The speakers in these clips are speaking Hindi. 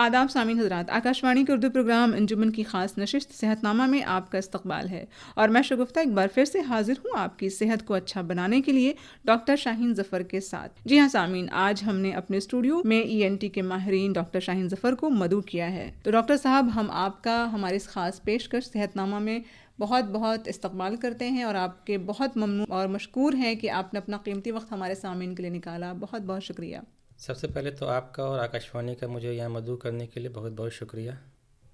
आदाब सामीन हज़रात, आकाशवाणी के उर्दू प्रोग्राम अंजुमन की ख़ास नशिस्त सेहतनामा में आपका इस्तकबाल है और मैं शगुफ्ता एक बार फिर से हाजिर हूँ आपकी सेहत को अच्छा बनाने के लिए डॉक्टर शाहीन ज़फ़र के साथ। जी हाँ सामीन, आज हमने अपने स्टूडियो में ENT के माहिरीन डॉक्टर शाहीन ज़फ़र को मदऊ किया है। तो डॉक्टर साहब, हम आपका हमारे इस ख़ास पेशकश सेहतनामा में बहुत बहुत इस्तकबाल करते हैं और आपके बहुत ममनून और मशकूर हैं कि आपने अपना कीमती वक्त हमारे सामीन के लिए निकाला। बहुत बहुत शुक्रिया। सबसे पहले तो आपका और आकाशवाणी का मुझे यहाँ मदऊ करने के लिए बहुत बहुत शुक्रिया।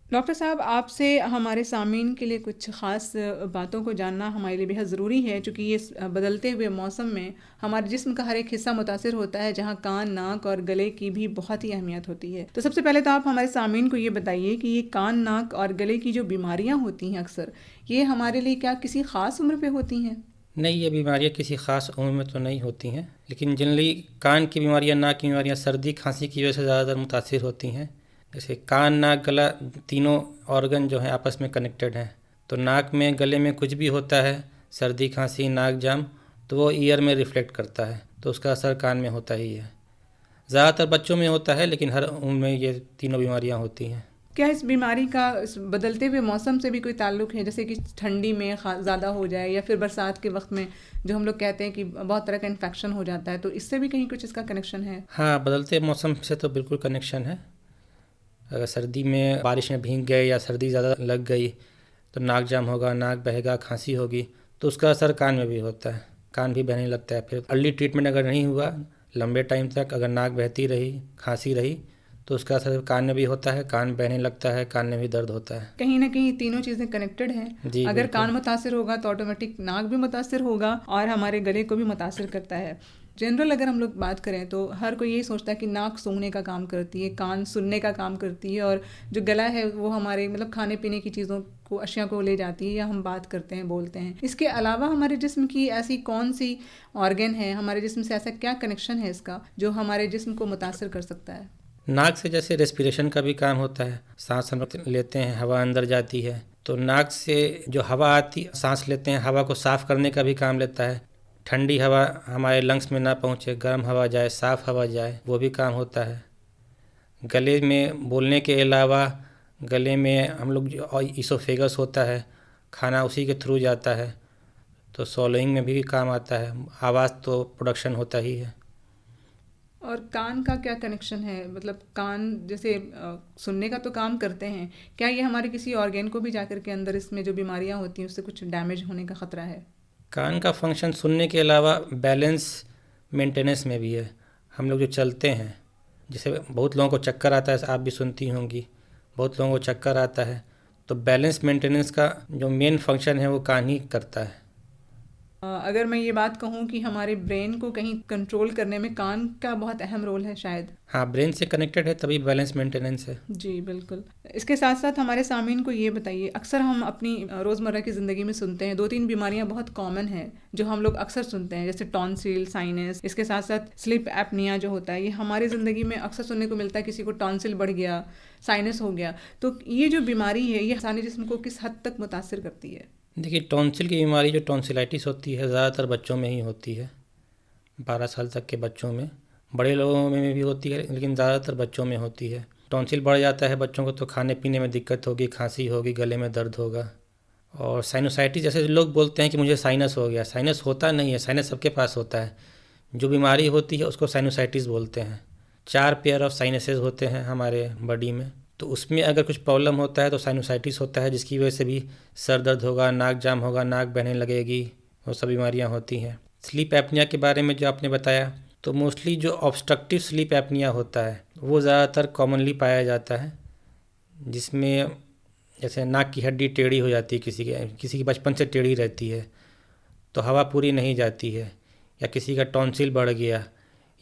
डॉक्टर साहब, आपसे हमारे सामीन के लिए कुछ ख़ास बातों को जानना हमारे लिए बेहद ज़रूरी है, क्योंकि ये बदलते हुए मौसम में हमारे जिस्म का हर एक हिस्सा मुतासिर होता है, जहाँ कान, नाक और गले की भी बहुत ही अहमियत होती है। तो सबसे पहले तो आप हमारे सामीन को ये बताइए कि ये कान, नाक और गले की जो बीमारियाँ होती हैं अक्सर, ये हमारे लिए क्या किसी ख़ास उम्र पर होती हैं? नहीं, ये बीमारियाँ किसी ख़ास उम्र में तो नहीं होती हैं, लेकिन जनरली कान की बीमारियाँ, नाक की बीमारियाँ सर्दी खांसी की वजह से ज़्यादातर मुतासिर होती हैं। जैसे कान, नाक, गला, तीनों ऑर्गन जो हैं आपस में कनेक्टेड हैं। तो नाक में, गले में कुछ भी होता है, सर्दी खांसी, नाक जाम, तो वो ईयर में रिफ्लेक्ट करता है, तो उसका असर कान में होता ही है। ज़्यादातर बच्चों में होता है, लेकिन हर उम्र में ये तीनों बीमारियाँ होती हैं। क्या इस बीमारी का इस बदलते हुए मौसम से भी कोई ताल्लुक़ है, जैसे कि ठंडी में ज़्यादा हो जाए या फिर बरसात के वक्त में जो हम लोग कहते हैं कि बहुत तरह का इन्फेक्शन हो जाता है, तो इससे भी कहीं कुछ इसका कनेक्शन है? हाँ, बदलते मौसम से तो बिल्कुल कनेक्शन है। अगर सर्दी में बारिश में भीग गए या सर्दी ज़्यादा लग गई तो नाक जाम होगा, नाक बहेगा, खांसी होगी, तो उसका असर कान में भी होता है, कान भी बहने लगता है। फिर अर्ली ट्रीटमेंट अगर नहीं हुआ, लंबे टाइम तक अगर नाक बहती रही, खांसी रही, तो उसका असर कान में भी होता है, कान बहने लगता है, कान में भी दर्द होता है। कहीं ना कहीं तीनों चीज़ें कनेक्टेड हैं। जी, अगर कान बिल्कुल। मुतासिर होगा तो ऑटोमेटिक नाक भी मुतासिर होगा और हमारे गले को भी मुतासिर करता है। जनरल अगर हम लोग बात करें तो हर कोई यही सोचता है कि नाक सूंघने का काम करती है, कान सुनने का काम करती है और जो गला है वो हमारे मतलब खाने पीने की चीज़ों को, अशिया को ले जाती है या हम बात करते हैं, बोलते हैं। इसके अलावा हमारे जिस्म की ऐसी कौन सी ऑर्गन है, हमारे जिस्म से ऐसा क्या कनेक्शन है इसका जो हमारे जिस्म को मुतासिर कर सकता है? नाक से जैसे रेस्पिरेशन का भी काम होता है, सांस हम लेते हैं, हवा अंदर जाती है, तो नाक से जो हवा आती, सांस लेते हैं, हवा को साफ़ करने का भी काम लेता है। ठंडी हवा हमारे लंग्स में ना पहुँचे, गर्म हवा जाए, साफ़ हवा जाए, वो भी काम होता है। गले में बोलने के अलावा गले में हम लोग जो इसोफेगस होता है, खाना उसी के थ्रू जाता है, तो swallowing में भी काम आता है। आवाज़ तो प्रोडक्शन होता ही है। और कान का क्या कनेक्शन है? मतलब कान जैसे सुनने का तो काम करते हैं, क्या ये हमारे किसी ऑर्गेन को भी जाकर के अंदर इसमें जो बीमारियां होती हैं उससे कुछ डैमेज होने का ख़तरा है? कान का फंक्शन सुनने के अलावा बैलेंस मेंटेनेंस में भी है। हम लोग जो चलते हैं, जैसे बहुत लोगों को चक्कर आता है, आप भी सुनती होंगी, बहुत लोगों को चक्कर आता है, तो बैलेंस मेंटेनेंस का जो मेन फंक्शन है वो कान ही करता है। अगर मैं ये बात कहूँ कि हमारे ब्रेन को कहीं कंट्रोल करने में कान का बहुत अहम रोल है शायद। हाँ, ब्रेन से कनेक्टेड है तभी बैलेंस मेंटेनेंस है। जी बिल्कुल। इसके साथ साथ हमारे सामीन को ये बताइए, अक्सर हम अपनी रोज़मर्रा की ज़िंदगी में सुनते हैं 2-3 बीमारियां बहुत कॉमन है जो हम लोग अक्सर सुनते हैं, जैसे टॉन्सिल, साइनस। इसके साथ साथ स्लीप एपनिया जो होता है, ये हमारी ज़िंदगी में अक्सर सुनने को मिलता है। किसी को टॉन्सिल बढ़ गया, साइनस हो गया, तो ये जो बीमारी है ये इंसानी जिस्म को किस हद तक मुतासिर करती है? देखिए, टॉन्सिल की बीमारी जो टॉन्सिलाइटिस होती है ज़्यादातर बच्चों में ही होती है, 12 साल तक के बच्चों में। बड़े लोगों में भी होती है, लेकिन ज़्यादातर बच्चों में होती है। टॉन्सिल बढ़ जाता है बच्चों को तो खाने पीने में दिक्कत होगी, खांसी होगी, गले में दर्द होगा। और साइनोसाइटिस, जैसे लोग बोलते हैं कि मुझे साइनस हो गया, साइनस होता नहीं है, साइनस सबके पास होता है। जो बीमारी होती है उसको साइनोसाइटिस बोलते हैं। 4 पेयर ऑफ साइनसेस होते हैं हमारे बॉडी में, तो उसमें अगर कुछ प्रॉब्लम होता है तो साइनोसाइटिस होता है, जिसकी वजह से भी सर दर्द होगा, नाक जाम होगा, नाक बहने लगेगी, वो सब बीमारियां होती हैं। स्लीप एपनिया के बारे में जो आपने बताया, तो मोस्टली जो ऑब्स्ट्रक्टिव स्लीप एपनिया होता है वो ज़्यादातर कॉमनली पाया जाता है, जिसमें जैसे नाक की हड्डी टेढ़ी हो जाती है, किसी की बचपन से टेढ़ी रहती है तो हवा पूरी नहीं जाती है, या किसी का टॉन्सिल बढ़ गया,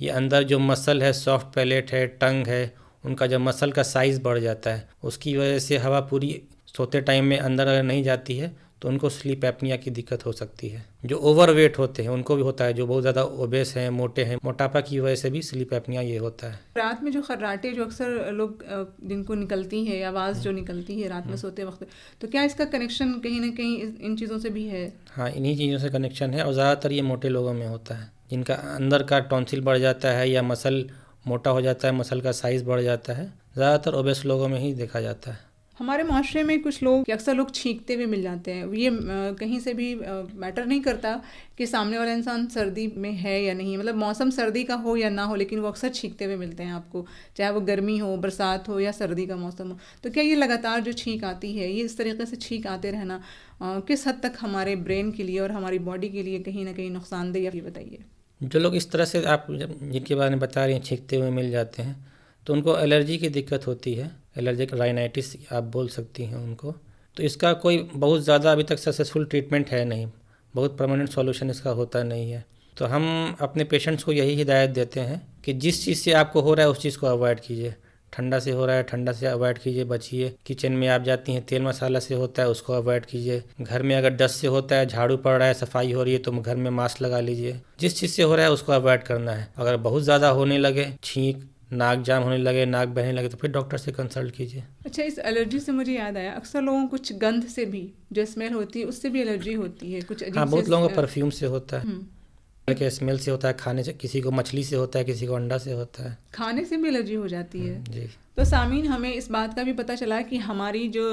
ये अंदर जो मसल है, सॉफ्ट पैलेट है, टंग है, उनका जब मसल का साइज़ बढ़ जाता है, उसकी वजह से हवा पूरी सोते टाइम में अंदर अगर नहीं जाती है तो उनको स्लीप एपनिया की दिक्कत हो सकती है। जो ओवरवेट होते हैं उनको भी होता है, जो बहुत ज़्यादा ओबेस हैं, मोटे हैं, मोटापा की वजह से भी स्लीप एपनिया ये होता है। रात में जो खर्राटे जो अक्सर लोग जिनको निकलती है, आवाज़ जो निकलती है रात में सोते वक्त, तो क्या इसका कनेक्शन कहीं ना कहीं इन चीज़ों से भी है? हाँ, इन्हीं चीज़ों से कनेक्शन है और ज़्यादातर ये मोटे लोगों में होता है, जिनका अंदर का टॉन्सिल बढ़ जाता है या मसल मोटा हो जाता है, मसल का साइज़ बढ़ जाता है, ज़्यादातर ओबेस लोगों में ही देखा जाता है। हमारे माशरे में कुछ लोग अक्सर लोग छींकते हुए मिल जाते हैं। ये कहीं से भी मैटर नहीं करता कि सामने वाला इंसान सर्दी में है या नहीं, मतलब मौसम सर्दी का हो या ना हो, लेकिन वो अक्सर छींकते हुए मिलते हैं आपको, चाहे वो गर्मी हो, बरसात हो या सर्दी का मौसम हो। तो क्या ये लगातार जो छींक आती है, ये इस तरीके से छींक आते रहना किस हद तक हमारे ब्रेन के लिए और हमारी बॉडी के लिए कहीं ना कहीं नुकसानदेह, ये बताइए। जो लोग इस तरह से आप जिनके बारे में बता रही हैं छींकते हुए मिल जाते हैं, तो उनको एलर्जी की दिक्कत होती है, एलर्जिक राइनाइटिस आप बोल सकती हैं उनको। तो इसका कोई बहुत ज़्यादा अभी तक सक्सेसफुल ट्रीटमेंट है नहीं, बहुत परमानेंट सॉल्यूशन इसका होता नहीं है। तो हम अपने पेशेंट्स को यही हिदायत देते हैं कि जिस चीज़ से आपको हो रहा है उस चीज़ को अवॉइड कीजिए। ठंडा से हो रहा है, ठंडा से अवॉइड कीजिए, बचिए। किचन में आप जाती हैं, तेल मसाला से होता है, उसको अवॉइड कीजिए। घर में अगर डस्ट से होता है, झाड़ू पड़ रहा है, सफाई हो रही है, तो घर में मास्क लगा लीजिए। जिस चीज़ से हो रहा है उसको अवॉइड करना है। अगर बहुत ज़्यादा होने लगे, छींक, नाक जाम होने लगे, नाक बहने लगे, तो फिर डॉक्टर से कंसल्ट कीजिए। अच्छा, इस एलर्जी से मुझे याद आया, अक्सर लोगों को कुछ गंध से भी, जो स्मेल होती है, उससे भी एलर्जी होती है कुछ अजीब। हाँ, बहुत लोगों को परफ्यूम से होता है, हम्म। के स्मेल से होता है, खाने से, किसी को मछली से होता है, किसी को अंडा से होता है, खाने से भी एलर्जी हो जाती है। जी। तो सामीन, हमें इस बात का भी पता चला कि हमारी जो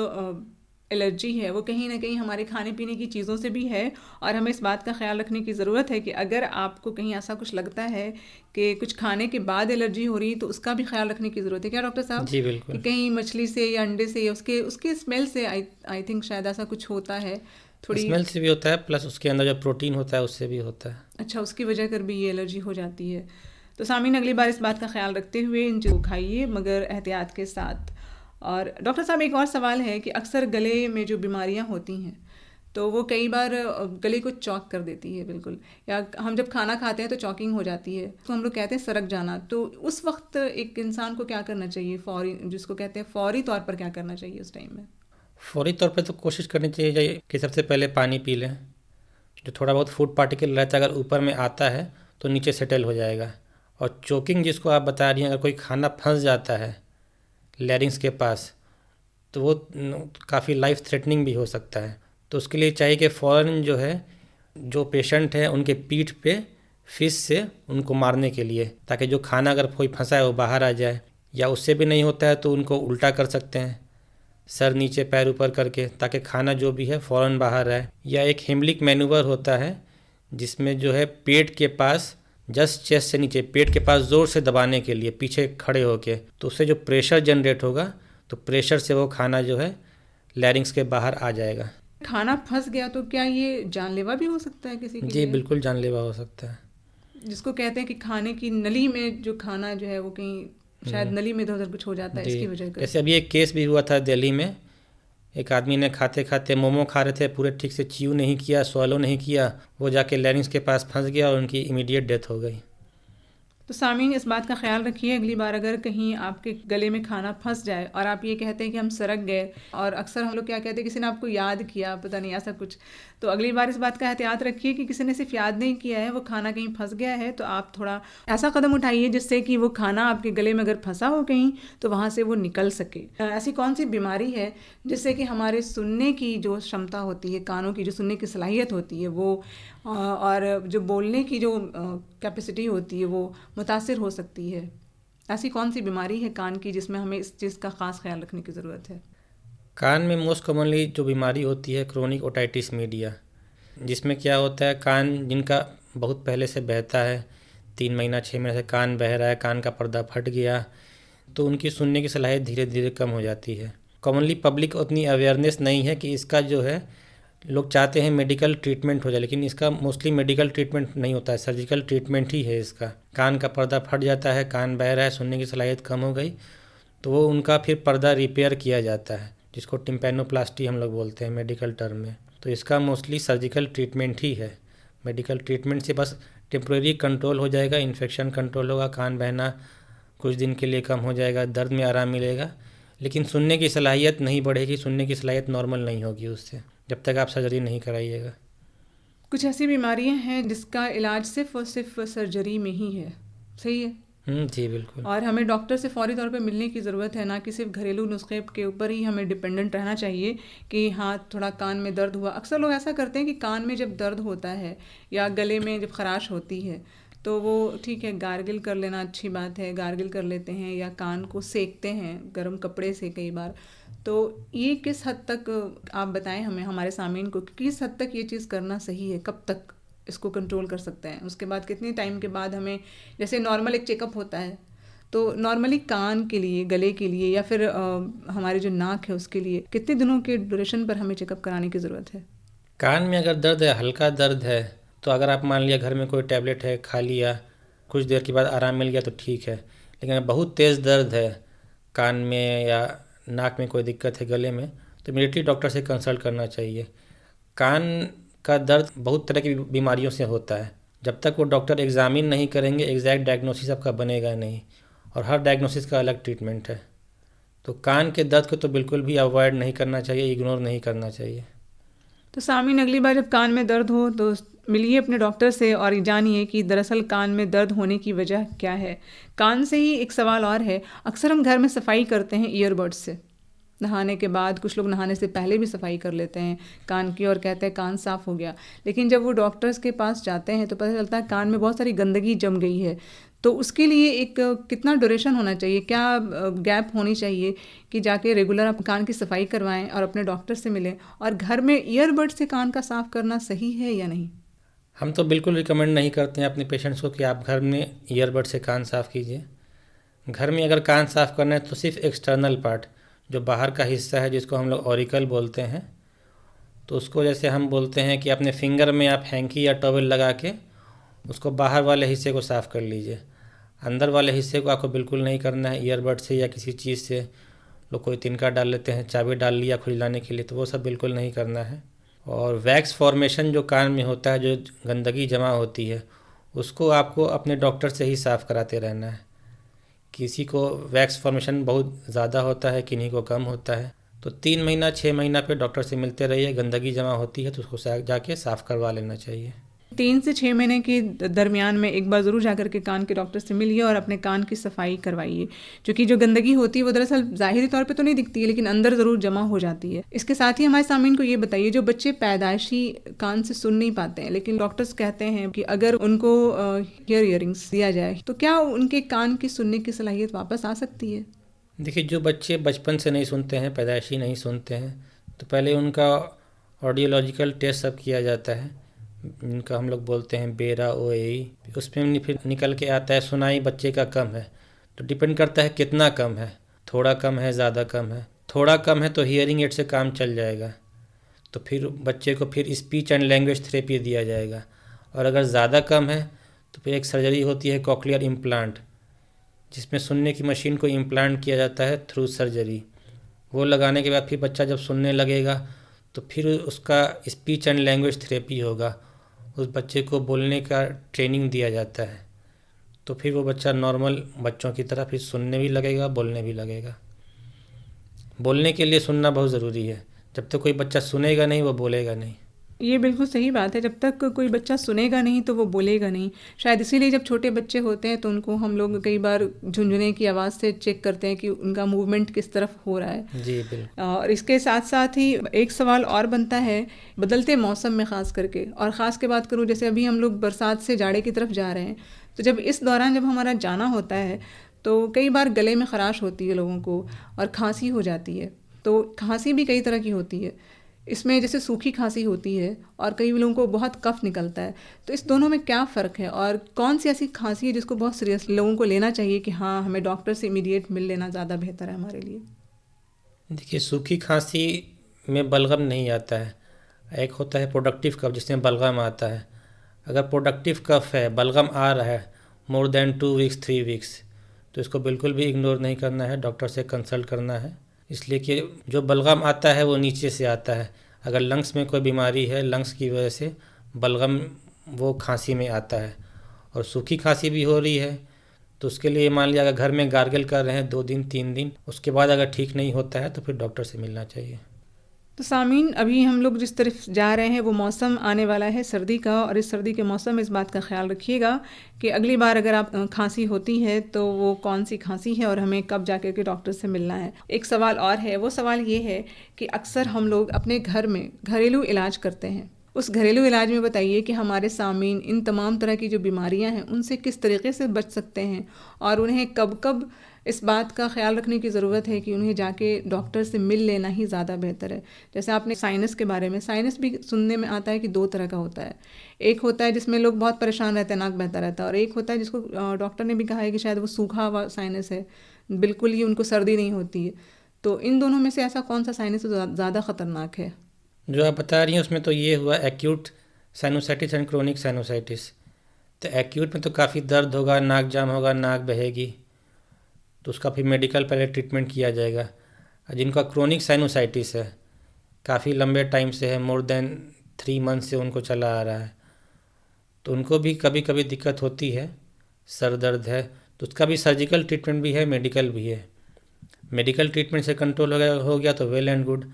एलर्जी है वो कहीं ना कहीं हमारे खाने पीने की चीज़ों से भी है, और हमें इस बात का ख्याल रखने की ज़रूरत है कि अगर आपको कहीं ऐसा कुछ लगता है कि कुछ खाने के बाद एलर्जी हो रही, तो उसका भी ख्याल रखने की ज़रूरत है। क्या डॉक्टर साहब? जी बिल्कुल। कि कहीं मछली से या अंडे से या उसके स्मेल से आई थिंक शायद ऐसा कुछ होता है, थोड़ी स्मेल से भी होता है, प्लस उसके अंदर जो प्रोटीन होता है उससे भी होता है। अच्छा, उसकी वजह कर भी ये एलर्जी हो जाती है। तो सामीन, अगली बार इस बात का ख्याल रखते हुए इन चीज़ों को खाइए, मगर एहतियात के साथ। और डॉक्टर साहब, एक और सवाल है कि अक्सर गले में जो बीमारियां होती हैं, तो वो कई बार गले को चॉक कर देती है बिल्कुल, या हम जब खाना खाते हैं तो चॉकिंग हो जाती है, तो हम लोग कहते हैं सरक जाना। तो उस वक्त एक इंसान को क्या करना चाहिए, फौरी, जिसको कहते हैं फौरी तौर पर क्या करना चाहिए उस टाइम में? फौरी तौर पे तो कोशिश करनी चाहिए कि सबसे पहले पानी पी लें। जो थोड़ा बहुत फूड पार्टिकल रहता है, अगर ऊपर में आता है तो नीचे सेटल हो जाएगा। और चोकिंग जिसको आप बता रही हैं, अगर कोई खाना फंस जाता है लैरिंग्स के पास, तो वो काफ़ी लाइफ थ्रेटनिंग भी हो सकता है। तो उसके लिए चाहिए कि फ़ौरन जो है, जो पेशेंट हैं उनके पीठ पे फिश से उनको मारने के लिए, ताकि जो खाना अगर कोई फंसा है वो बाहर आ जाए। या उससे भी नहीं होता है तो उनको उल्टा कर सकते हैं, सर नीचे पैर ऊपर करके, ताकि खाना जो भी है फ़ौरन बाहर आए। या एक हेमलिक मैनूवर होता है, जिसमें जो है पेट के पास, जस्ट चेस्ट से नीचे पेट के पास ज़ोर से दबाने के लिए पीछे खड़े होके, तो उससे जो प्रेशर जनरेट होगा, तो प्रेशर से वो खाना जो है लैरिंग्स के बाहर आ जाएगा। खाना फंस गया तो क्या ये जानलेवा भी हो सकता है किसी के जी लिए? बिल्कुल जानलेवा हो सकता है। जिसको कहते हैं कि खाने की नली में जो खाना जो है वो कहीं शायद नली में इधर उधर कुछ हो जाता है, इसकी वजह से। जैसे अभी एक केस भी हुआ था दिल्ली में, एक आदमी ने खाते खाते मोमो खा रहे थे, पूरे ठीक से च्यू नहीं किया, स्वॉलो नहीं किया, वो जाके लैरिंग्स के पास फंस गया और उनकी इमीडिएट डेथ हो गई। तो सामीन, इस बात का ख्याल रखिए, अगली बार अगर कहीं आपके गले में खाना फंस जाए और आप ये कहते हैं कि हम सरक गए, और अक्सर हम लोग क्या कहते हैं, किसी ने आपको याद किया, पता नहीं ऐसा कुछ, तो अगली बार इस बात का एहतियात रखिए कि किसी ने सिर्फ याद नहीं किया है, वो खाना कहीं फंस गया है, तो आप थोड़ा ऐसा कदम उठाइए जिससे कि वो खाना आपके गले में अगर फंसा हो कहीं, तो वहाँ से वो निकल सके। ऐसी कौन सी बीमारी है जिससे कि हमारे सुनने की जो क्षमता होती है, कानों की जो सुनने की सलाहियत होती है वो, और जो बोलने की जो कैपेसिटी होती है वो मुतासिर हो सकती है? ऐसी कौन सी बीमारी है कान की जिसमें हमें इस चीज़ का ख़ास ख्याल रखने की ज़रूरत है? कान में मोस्ट कॉमनली जो बीमारी होती है क्रोनिक ओटाइटिस मीडिया, जिसमें क्या होता है, कान जिनका बहुत पहले से बहता है, 3 महीना 6 महीने से कान बह रहा है, कान का पर्दा फट गया, तो उनकी सुनने की सलाहियत धीरे धीरे कम हो जाती है। कॉमनली पब्लिक उतनी अवेयरनेस नहीं है कि इसका जो है, लोग चाहते हैं मेडिकल ट्रीटमेंट हो जाए, लेकिन इसका मोस्टली मेडिकल ट्रीटमेंट नहीं होता है, सर्जिकल ट्रीटमेंट ही है इसका। कान का पर्दा फट जाता है, कान बह रहा है, सुनने की सलाहियत कम हो गई, तो वो उनका फिर पर्दा रिपेयर किया जाता है, जिसको टिम्पैनोप्लास्टी हम लोग बोलते हैं मेडिकल टर्म में। तो इसका मोस्टली सर्जिकल ट्रीटमेंट ही है। मेडिकल ट्रीटमेंट से बस टेम्प्रेरी कंट्रोल हो जाएगा, इन्फेक्शन कंट्रोल होगा, कान बहना कुछ दिन के लिए कम हो जाएगा, दर्द में आराम मिलेगा, लेकिन सुनने की सलाहियत नहीं बढ़ेगी, सुनने की सलाहियत नॉर्मल नहीं होगी उससे, जब तक आप सर्जरी नहीं कराइएगा। कुछ ऐसी बीमारियां हैं जिसका इलाज सिर्फ और सिर्फ सर्जरी में ही है, सही है? जी बिल्कुल। और हमें डॉक्टर से फौरी तौर पे मिलने की ज़रूरत है, ना कि सिर्फ घरेलू नुस्खे के ऊपर ही हमें डिपेंडेंट रहना चाहिए कि हाँ थोड़ा कान में दर्द हुआ। अक्सर लोग ऐसा करते हैं कि कान में जब दर्द होता है या गले में जब खराश होती है, तो वो ठीक है, गार्गिल कर लेना अच्छी बात है, गार्गिल कर लेते हैं या कान को सेकते हैं गर्म कपड़े से कई बार। तो ये किस हद तक आप बताएं हमें, हमारे सामीन को, कि किस हद तक ये चीज़ करना सही है, कब तक इसको कंट्रोल कर सकते हैं, उसके बाद कितने टाइम के बाद हमें, जैसे नॉर्मल एक चेकअप होता है तो नॉर्मली कान के लिए, गले के लिए या फिर हमारे जो नाक है उसके लिए कितने दिनों के ड्यूरेशन पर हमें चेकअप कराने की ज़रूरत है? कान में अगर दर्द है, हल्का दर्द है, तो अगर आप मान लिया घर में कोई टैबलेट है खा लिया, कुछ देर के बाद आराम मिल गया तो ठीक है। लेकिन अगर बहुत तेज़ दर्द है कान में या नाक में, कोई दिक्कत है गले में, तो इमीडिएटली डॉक्टर से कंसल्ट करना चाहिए। कान का दर्द बहुत तरह की बीमारियों से होता है। जब तक वो डॉक्टर एग्ज़ामिन नहीं करेंगे, एग्जैक्ट डायग्नोसिस आपका बनेगा नहीं, और हर डायग्नोसिस का अलग ट्रीटमेंट है। तो कान के दर्द को तो बिल्कुल भी अवॉइड नहीं करना चाहिए, इग्नोर नहीं करना चाहिए। तो सामीन, अगली बार जब कान में दर्द हो तो मिलिए अपने डॉक्टर से और जानिए कि दरअसल कान में दर्द होने की वजह क्या है। कान से ही एक सवाल और है, अक्सर हम घर में सफाई करते हैं ईयरबड्स से, नहाने के बाद, कुछ लोग नहाने से पहले भी सफाई कर लेते हैं कान की और कहते हैं कान साफ़ हो गया। लेकिन जब वो डॉक्टर्स के पास जाते हैं तो पता चलता है कान में बहुत सारी गंदगी जम गई है। तो उसके लिए एक कितना ड्यूरेशन होना चाहिए, क्या गैप होनी चाहिए कि जाके रेगुलर आप कान की सफाई करवाएं और अपने डॉक्टर से मिलें, और घर में ईयरबड से कान का साफ़ करना सही है या नहीं? हम तो बिल्कुल रिकमेंड नहीं करते हैं अपने पेशेंट्स को कि आप घर में ईयरबड से कान साफ़ कीजिए। घर में अगर कान साफ़ करना है तो सिर्फ एक्सटर्नल पार्ट, जो बाहर का हिस्सा है, जिसको हम लोग ऑरिकल बोलते हैं, तो उसको जैसे हम बोलते हैं कि अपने फिंगर में आप हैंकी या टॉवेल लगा के उसको बाहर वाले हिस्से को साफ़ कर लीजिए। अंदर वाले हिस्से को आपको बिल्कुल नहीं करना है ईयरबड से या किसी चीज़ से। लोग कोई तिनका डाल लेते हैं, चाबी डाल लिया खुजलाने के लिए, तो वो सब बिल्कुल नहीं करना है। और वैक्स फॉर्मेशन जो कान में होता है, जो गंदगी जमा होती है, उसको आपको अपने डॉक्टर से ही साफ़ कराते रहना है। किसी को वैक्स फॉर्मेशन बहुत ज़्यादा होता है, किन्हीं को कम होता है, तो 3 महीना 6 महीना पे डॉक्टर से मिलते रहिए। गंदगी जमा होती है तो उसको जाके साफ़ करवा लेना चाहिए। 3 से 6 महीने के दरमियान में एक बार ज़रूर जाकर के कान के डॉक्टर से मिलिए और अपने कान की सफाई करवाइए, क्योंकि जो गंदगी होती है वो दरअसल ज़ाहिरी तौर पे तो नहीं दिखती है, लेकिन अंदर ज़रूर जमा हो जाती है। इसके साथ ही हमारे सामीन को ये बताइए, जो बच्चे पैदाइशी कान से सुन नहीं पाते हैं, लेकिन डॉक्टर्स कहते हैं कि अगर उनको ईयरिंग्स दिया जाए तो क्या उनके कान की सुनने की सलाहियत वापस आ सकती है? देखिए, जो बच्चे बचपन से नहीं सुनते हैं, पैदाइशी नहीं सुनते हैं, तो पहले उनका ऑडियोलॉजिकल टेस्ट सब किया जाता है, जिनका हम लोग बोलते हैं बेरा ओएई। उसमें फिर निकल के आता है सुनाई बच्चे का कम है। तो डिपेंड करता है कितना कम है, थोड़ा कम है, ज़्यादा कम है। थोड़ा कम है तो हियरिंग एड से काम चल जाएगा, तो फिर बच्चे को फिर स्पीच एंड लैंग्वेज थेरेपी दिया जाएगा। और अगर ज़्यादा कम है तो फिर एक सर्जरी होती है कॉक्लियर इम्प्लांट, जिसमें सुनने की मशीन को इम्प्लांट किया जाता है थ्रू सर्जरी। वो लगाने के बाद फिर बच्चा जब सुनने लगेगा तो फिर उसका स्पीच एंड लैंग्वेज थेरेपी होगा। उस बच्चे को बोलने का ट्रेनिंग दिया जाता है, तो फिर वो बच्चा नॉर्मल बच्चों की तरह फिर सुनने भी लगेगा, बोलने भी लगेगा। बोलने के लिए सुनना बहुत ज़रूरी है। जब तक कोई बच्चा सुनेगा नहीं, वो बोलेगा नहीं। ये बिल्कुल सही बात है, जब तक कोई बच्चा सुनेगा नहीं तो वो बोलेगा नहीं। शायद इसीलिए जब छोटे बच्चे होते हैं तो उनको हम लोग कई बार झुंझुने की आवाज़ से चेक करते हैं कि उनका मूवमेंट किस तरफ हो रहा है। जी बिल्कुल। और इसके साथ साथ ही एक सवाल और बनता है, बदलते मौसम में ख़ास करके, और ख़ास के बात करूँ, जैसे अभी हम लोग बरसात से जाड़े की तरफ जा रहे हैं, तो जब इस दौरान जब हमारा जाना होता है तो कई बार गले में ख़राश होती है लोगों को और खांसी हो जाती है। तो खांसी भी कई तरह की होती है, इसमें जैसे सूखी खांसी होती है और कई लोगों को बहुत कफ निकलता है। तो इस दोनों में क्या फ़र्क है, और कौन सी ऐसी खांसी है जिसको बहुत सीरियस लोगों को लेना चाहिए कि हाँ, हमें डॉक्टर से इमीडिएट मिल लेना ज़्यादा बेहतर है हमारे लिए? देखिए, सूखी खांसी में बलगम नहीं आता है। एक होता है प्रोडक्टिव कफ, जिसमें बलगम आता है। अगर प्रोडक्टिव कफ है, बलगम आ रहा है मोर देन 2 वीक्स 3 वीक्स, तो इसको बिल्कुल भी इग्नोर नहीं करना है, डॉक्टर से कंसल्ट करना है। इसलिए कि जो बलगम आता है वो नीचे से आता है। अगर लंग्स में कोई बीमारी है, लंग्स की वजह से बलगम वो खांसी में आता है। और सूखी खांसी भी हो रही है तो उसके लिए मान लिया अगर घर में गार्गल कर रहे हैं 2 दिन 3 दिन, उसके बाद अगर ठीक नहीं होता है तो फिर डॉक्टर से मिलना चाहिए। तो सामीन, अभी हम लोग जिस तरफ जा रहे हैं वो मौसम आने वाला है सर्दी का, और इस सर्दी के मौसम में इस बात का ख्याल रखिएगा कि अगली बार अगर आप खांसी होती है तो वो कौन सी खांसी है और हमें कब जाकर के डॉक्टर से मिलना है। एक सवाल और है, वो सवाल ये है कि अक्सर हम लोग अपने घर में घरेलू इलाज करते हैं उस घरेलू इलाज में बताइए कि हमारे सामीन इन तमाम तरह की जो बीमारियां हैं उनसे किस तरीके से बच सकते हैं और उन्हें कब कब इस बात का ख्याल रखने की ज़रूरत है कि उन्हें जाके डॉक्टर से मिल लेना ही ज़्यादा बेहतर है। जैसे आपने साइनस के बारे में, साइनस भी सुनने में आता है कि दो तरह का होता है। एक होता है जिसमें लोग बहुत परेशान रहते हैं, नाक बहता रहता है, और एक होता है जिसको डॉक्टर ने भी कहा है कि शायद वो सूखा हुआ साइनस है, बिल्कुल ही उनको सर्दी नहीं होती है। तो इन दोनों में से ऐसा कौन सा साइनस ज़्यादा ख़तरनाक है? जो आप बता रही हैं उसमें तो ये हुआ acute sinusitis and chronic sinusitis. तो एक्यूट में तो काफ़ी दर्द होगा, नाक जाम होगा, नाक बहेगी, तो उसका फिर मेडिकल पहले ट्रीटमेंट किया जाएगा। और जिनका क्रोनिक साइनोसाइटिस है, काफ़ी लंबे टाइम से है, मोर देन 3 मंथ से उनको चला आ रहा है, तो उनको भी कभी कभी दिक्कत होती है, सर दर्द है, तो उसका भी सर्जिकल ट्रीटमेंट भी है, मेडिकल भी है। मेडिकल ट्रीटमेंट से कंट्रोल हो गया तो वेल एंड गुड।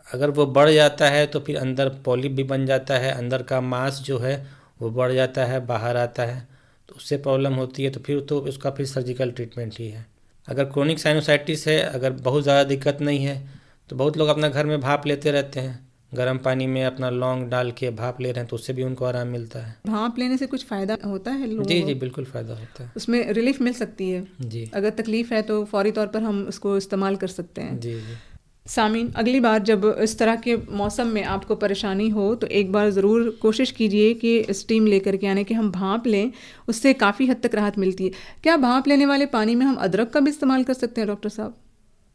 अगर वो बढ़ जाता है तो फिर अंदर पॉलिप भी बन जाता है, अंदर का मांस जो है वो बढ़ जाता है, बाहर आता है, तो उससे प्रॉब्लम होती है, तो फिर तो उसका फिर सर्जिकल ट्रीटमेंट ही है। अगर क्रोनिक साइनोसाइटिस है, अगर बहुत ज़्यादा दिक्कत नहीं है, तो बहुत लोग अपना घर में भाप लेते रहते हैं, गर्म पानी में अपना लौंग डाल के भाप ले रहे हैं, तो उससे भी उनको आराम मिलता है। भाप लेने से कुछ फ़ायदा होता है लोगों जी को? जी बिल्कुल फ़ायदा होता है, उसमें रिलीफ मिल सकती है? जी अगर तकलीफ़ है तो फौरी तौर पर हम उसको इस्तेमाल कर सकते हैं। जी जी। सामीन, अगली बार जब इस तरह के मौसम में आपको परेशानी हो तो एक बार ज़रूर कोशिश कीजिए कि स्टीम लेकर के, यानी कि हम भाप लें, उससे काफ़ी हद तक राहत मिलती है। क्या भाप लेने वाले पानी में हम अदरक का भी इस्तेमाल कर सकते हैं डॉक्टर साहब?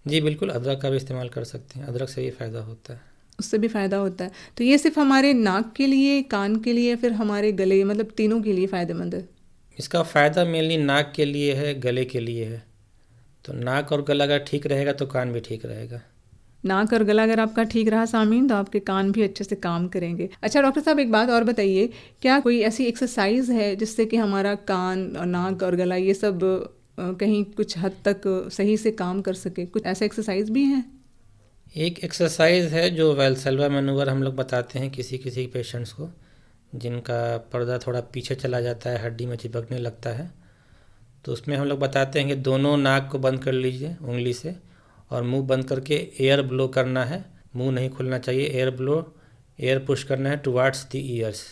जी बिल्कुल, अदरक का भी इस्तेमाल कर सकते हैं, अदरक से भी फ़ायदा होता है। उससे भी फ़ायदा होता है। तो ये सिर्फ हमारे नाक के लिए, कान के लिए, फिर हमारे गले, मतलब तीनों के लिए फ़ायदेमंद है? इसका फ़ायदा मेनली नाक के लिए है, गले के लिए है। तो नाक और गला अगर ठीक रहेगा तो कान भी ठीक रहेगा। नाक और गला अगर आपका ठीक रहा सामीन, तो आपके कान भी अच्छे से काम करेंगे। अच्छा डॉक्टर साहब, एक बात और बताइए, क्या कोई ऐसी एक्सरसाइज है जिससे कि हमारा कान और नाक और गला ये सब कहीं कुछ हद तक सही से काम कर सके? कुछ ऐसा एक्सरसाइज भी हैं? एक एक्सरसाइज है जो वेल्सेल्वा मैनूवर हम लोग बताते हैं किसी किसी पेशेंट्स को, जिनका पर्दा थोड़ा पीछे चला जाता है, हड्डी में चिपकने लगता है, तो उसमें हम लोग बताते हैं कि दोनों नाक को बंद कर लीजिए उंगली से, और मुंह बंद करके एयर ब्लो करना है, मुंह नहीं खुलना चाहिए, एयर पुश करना है टुवार्ड्स द ईयर्स,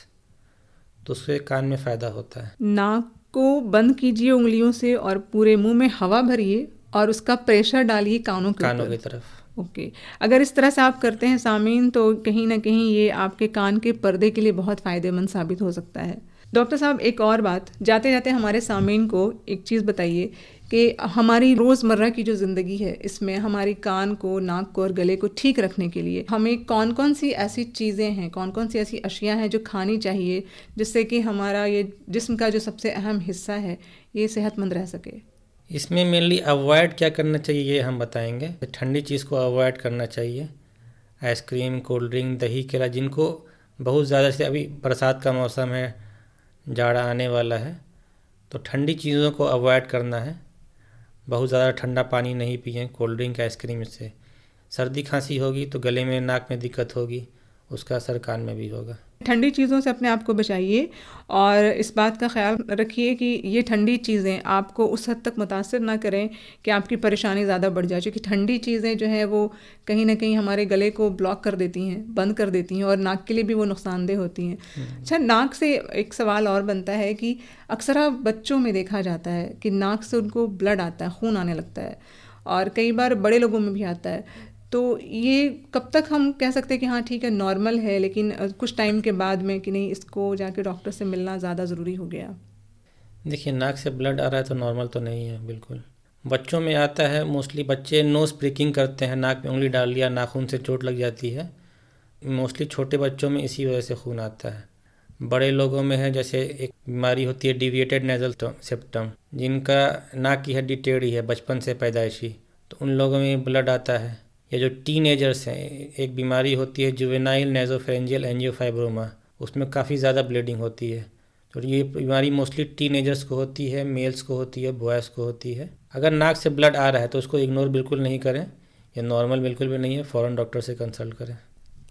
तो उससे कान में फ़ायदा होता है। नाक को बंद कीजिए उंगलियों से और पूरे मुंह में हवा भरिए और उसका प्रेशर डालिए कानों के कानों ऊपर। की तरफ। ओके। अगर इस तरह से आप करते हैं सामीन, तो कहीं ना कहीं ये आपके कान के पर्दे के लिए बहुत फ़ायदेमंद साबित हो सकता है। डॉक्टर साहब, एक और बात, जाते जाते हमारे सामीन को एक चीज़ बताइए कि हमारी रोज़मर्रा की जो ज़िंदगी है, इसमें हमारी कान को, नाक को और गले को ठीक रखने के लिए हमें कौन कौन सी ऐसी चीज़ें हैं, कौन कौन सी ऐसी अशिया हैं जो खानी चाहिए, जिससे कि हमारा ये जिस्म का जो सबसे अहम हिस्सा है ये सेहतमंद रह सके? इसमें मेनली अवॉइड क्या करना चाहिए ये हम बताएंगे। ठंडी चीज़ को अवॉइड करना चाहिए, आइसक्रीम, कोल्ड ड्रिंक, दही, केला, जिनको बहुत ज़्यादा, से अभी बरसात का मौसम है, जाड़ा आने वाला है, तो ठंडी चीज़ों को अवॉइड करना है। बहुत ज़्यादा ठंडा पानी नहीं पिएं, कोल्ड ड्रिंक, आइसक्रीम से सर्दी खांसी होगी तो गले में, नाक में दिक्कत होगी, उसका असर कान में भी होगा। ठंडी चीज़ों से अपने आप को बचाइए और इस बात का ख्याल रखिए कि ये ठंडी चीज़ें आपको उस हद तक मुतासिर ना करें कि आपकी परेशानी ज़्यादा बढ़ जाए, क्योंकि ठंडी चीज़ें जो हैं वो कहीं ना कहीं हमारे गले को ब्लॉक कर देती हैं, बंद कर देती हैं, और नाक के लिए भी वो नुकसानदेह होती हैं। अच्छा, नाक से एक सवाल और बनता है कि अक्सर बच्चों में देखा जाता है कि नाक से उनको ब्लड आता है, खून आने लगता है, और कई बार बड़े लोगों में भी आता है। तो ये कब तक हम कह सकते हैं कि हाँ ठीक है, नॉर्मल है, लेकिन कुछ टाइम के बाद में कि नहीं, इसको जाके डॉक्टर से मिलना ज़्यादा ज़रूरी हो गया? देखिए, नाक से ब्लड आ रहा है तो नॉर्मल तो नहीं है बिल्कुल। बच्चों में आता है, मोस्टली बच्चे नोज़ प्रिकिंग करते हैं, नाक में उंगली डाल लिया, नाखून से चोट लग जाती है, मोस्टली छोटे बच्चों में इसी वजह से खून आता है। बड़े लोगों में है, जैसे एक बीमारी होती है डिविएटेड नेज़ल सेप्टम, जिनका नाक की हड्डी टेढ़ी है बचपन से पैदाइशी, तो उन लोगों में ब्लड आता है। या जो टीनेजर्स हैं, एक बीमारी होती है जुवेनाइल नेज़ोफेरेंजियल एंजियोफाइब्रोमा, उसमें काफ़ी ज़्यादा ब्लीडिंग होती है, तो ये बीमारी मोस्टली टीनेजर्स को होती है, मेल्स को होती है, बॉयज़ को होती है। अगर नाक से ब्लड आ रहा है तो उसको इग्नोर बिल्कुल नहीं करें, ये नॉर्मल बिल्कुल भी नहीं है, फ़ौरन डॉक्टर से कंसल्ट करें।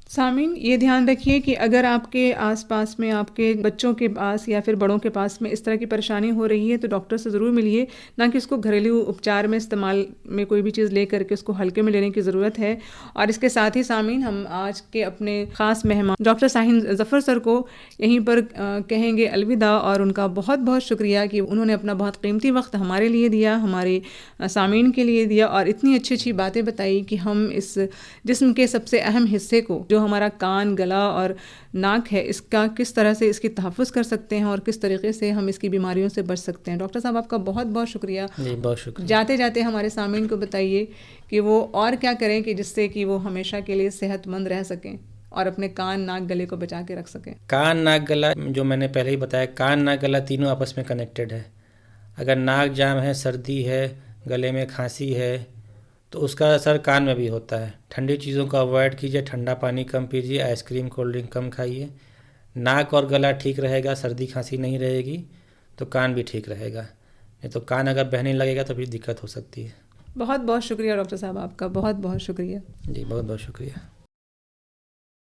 सामीन, ये ध्यान रखिए कि अगर आपके आसपास में आपके बच्चों के पास या फिर बड़ों के पास में इस तरह की परेशानी हो रही है तो डॉक्टर से ज़रूर मिलिए, ना कि उसको घरेलू उपचार में इस्तेमाल में कोई भी चीज़ ले करके उसको हल्के में लेने की ज़रूरत है। और इसके साथ ही सामीन, हम आज के अपने ख़ास मेहमान डॉक्टर शाहीन ज़फ़र सर को यहीं पर कहेंगे अलविदा, और उनका बहुत बहुत शुक्रिया कि उन्होंने अपना बहुत कीमती वक्त हमारे लिए दिया, हमारे सामीन के लिए दिया, और इतनी अच्छी अच्छी बातें बताई कि हम इस जिस्म के सबसे अहम हिस्से को, जो हमारा कान, गला और नाक है, इसका किस तरह से इसकी तहफ़्फ़ुज़ कर सकते हैं और किस तरीके से हम इसकी बीमारियों से बच सकते हैं। डॉक्टर साहब, आपका बहुत बहुत शुक्रिया। जी, बहुत शुक्रिया। जाते जाते हमारे सामीन को बताइए कि वो और क्या करें कि जिससे कि वो हमेशा के लिए सेहतमंद रह सकें और अपने कान, नाक, गले को बचा के रख सकें। कान, नाक, गला, जो मैंने पहले ही बताया, कान, नाक, गला तीनों आपस में कनेक्टेड है। अगर नाक जाम है, सर्दी है, गले में खांसी है, तो उसका असर कान में भी होता है। ठंडी चीज़ों को अवॉइड कीजिए, ठंडा पानी कम पीजिए, आइसक्रीम, कोल्ड ड्रिंक कम खाइए। नाक और गला ठीक रहेगा, सर्दी खांसी नहीं रहेगी, तो कान भी ठीक रहेगा। नहीं तो कान अगर बहने लगेगा तो फिर दिक्कत हो सकती है। बहुत बहुत शुक्रिया डॉक्टर साहब, आपका बहुत बहुत शुक्रिया। जी, बहुत बहुत शुक्रिया।